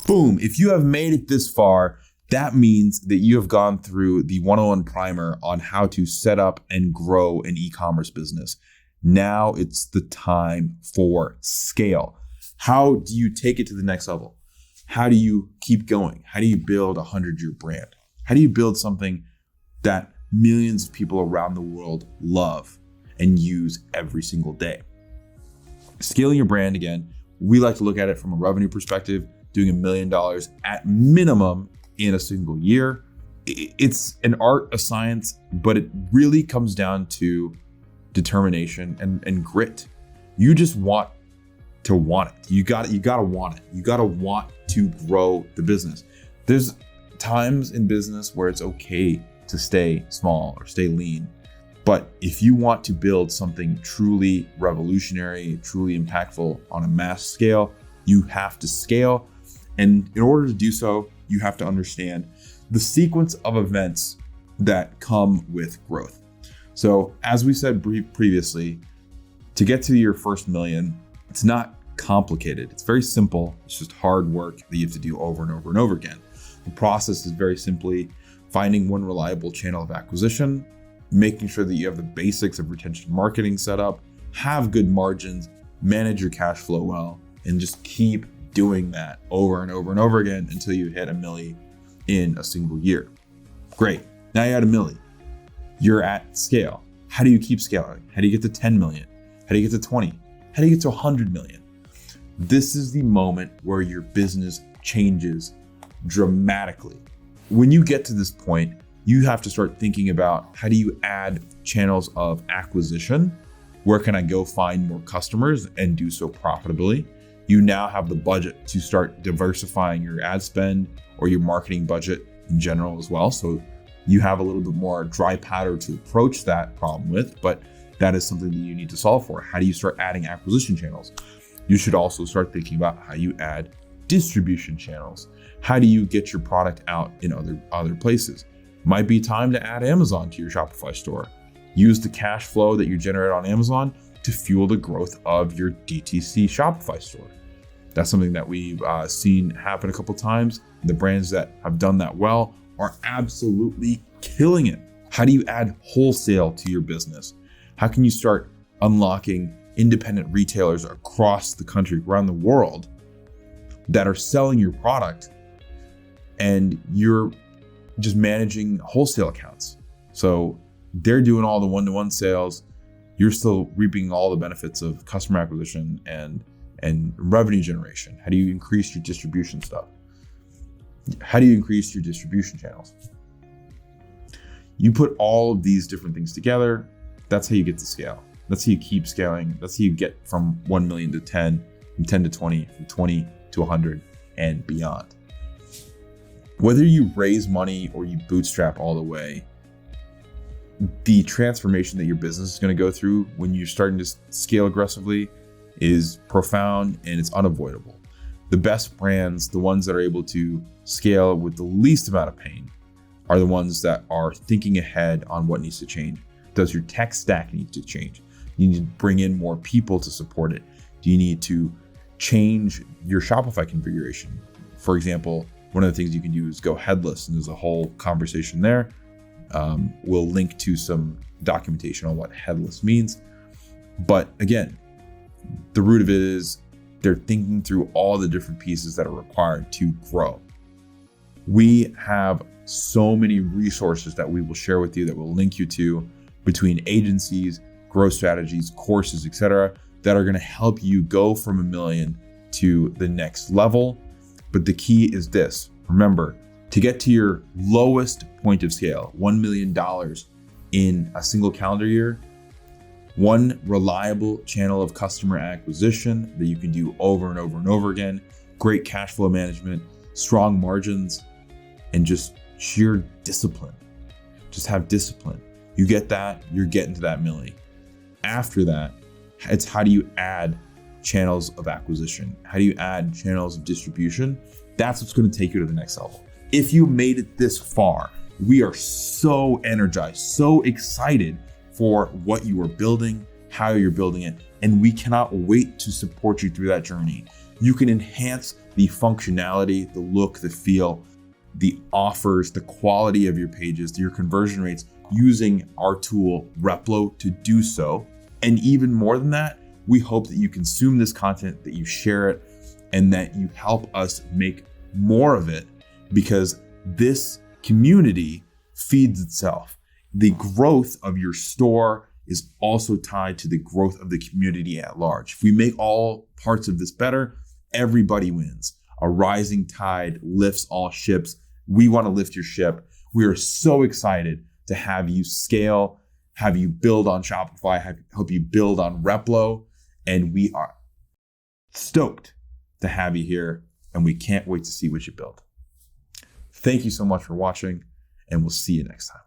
Boom. If you have made it this far, that means that you have gone through the 101 primer on how to set up and grow an e-commerce business. Now it's the time for scale. How do you take it to the next level? How do you keep going? How do you build a 100-year brand? How do you build something that millions of people around the world love and use every single day? Scaling your brand, again, we like to look at it from a revenue perspective, doing $1 million at minimum in a single year. It's an art, a science, but it really comes down to determination and grit. You just want to want it. You gotta want it. You gotta want to grow the business. There's times in business where it's okay to stay small or stay lean. But if you want to build something truly revolutionary, truly impactful on a mass scale, you have to scale. And in order to do so, you have to understand the sequence of events that come with growth. So as we said previously, to get to your first million, it's not complicated. It's very simple. It's just hard work that you have to do over and over and over again. The process is very simply finding one reliable channel of acquisition, making sure that you have the basics of retention marketing set up, have good margins, manage your cash flow well, and just keep doing that over and over and over again until you hit $1 million in a single year. Great. Now you're at $1 million. You're at scale. How do you keep scaling? How do you get to 10 million? How do you get to 20? How do you get to 100 million? This is the moment where your business changes dramatically. When you get to this point, you have to start thinking about how do you add channels of acquisition? Where can I go find more customers and do so profitably? You now have the budget to start diversifying your ad spend or your marketing budget in general as well. So you have a little bit more dry powder to approach that problem with, but that is something that you need to solve for. How do you start adding acquisition channels? You should also start thinking about how you add distribution channels. How do you get your product out in other places? Might be time to add Amazon to your Shopify store. Use the cash flow that you generate on Amazon to fuel the growth of your DTC Shopify store. That's something that we've seen happen a couple times. The brands that have done that well are absolutely killing it. How do you add wholesale to your business? How can you start unlocking independent retailers across the country, around the world, that are selling your product and you're just managing wholesale accounts? So they're doing all the one-to-one sales. You're still reaping all the benefits of customer acquisition and revenue generation. How do you increase your distribution stuff? How do you increase your distribution channels? You put all of these different things together. That's how you get to scale. That's how you keep scaling. That's how you get from 1 million to 10, from 10 to 20, from 20 to 100 and beyond. Whether you raise money or you bootstrap all the way, the transformation that your business is going to go through when you're starting to scale aggressively is profound and it's unavoidable. The best brands, the ones that are able to scale with the least amount of pain, are the ones that are thinking ahead on what needs to change. Does your tech stack need to change? You need to bring in more people to support it. Do you need to change your Shopify configuration? For example, one of the things you can do is go headless, and there's a whole conversation there. We'll link to some documentation on what headless means. But again, the root of it is they're thinking through all the different pieces that are required to grow. We have so many resources that we will share with you, that we'll link you to, between agencies, growth strategies, courses, etc., that are going to help you go from $1 million to the next level. But the key is this. Remember, to get to your lowest point of scale, $1 million in a single calendar year, one reliable channel of customer acquisition that you can do over and over and over again, great cash flow management, strong margins, and just sheer discipline. Just have discipline. You get that, you're getting to that million. After that, it's how do you add channels of acquisition? How do you add channels of distribution? That's what's going to take you to the next level. If you made it this far, we are so energized, so excited for what you are building, how you're building it, and we cannot wait to support you through that journey. You can enhance the functionality, the look, the feel, the offers, the quality of your pages, your conversion rates using our tool Replo to do so. And even more than that, we hope that you consume this content, that you share it, and that you help us make more of it, because this community feeds itself. The growth of your store is also tied to the growth of the community at large. If we make all parts of this better, everybody wins. A rising tide lifts all ships. We want to lift your ship. We are so excited to have you scale, have you build on Shopify, help you build on Replo, and we are stoked to have you here, and we can't wait to see what you build. Thank you so much for watching, and we'll see you next time.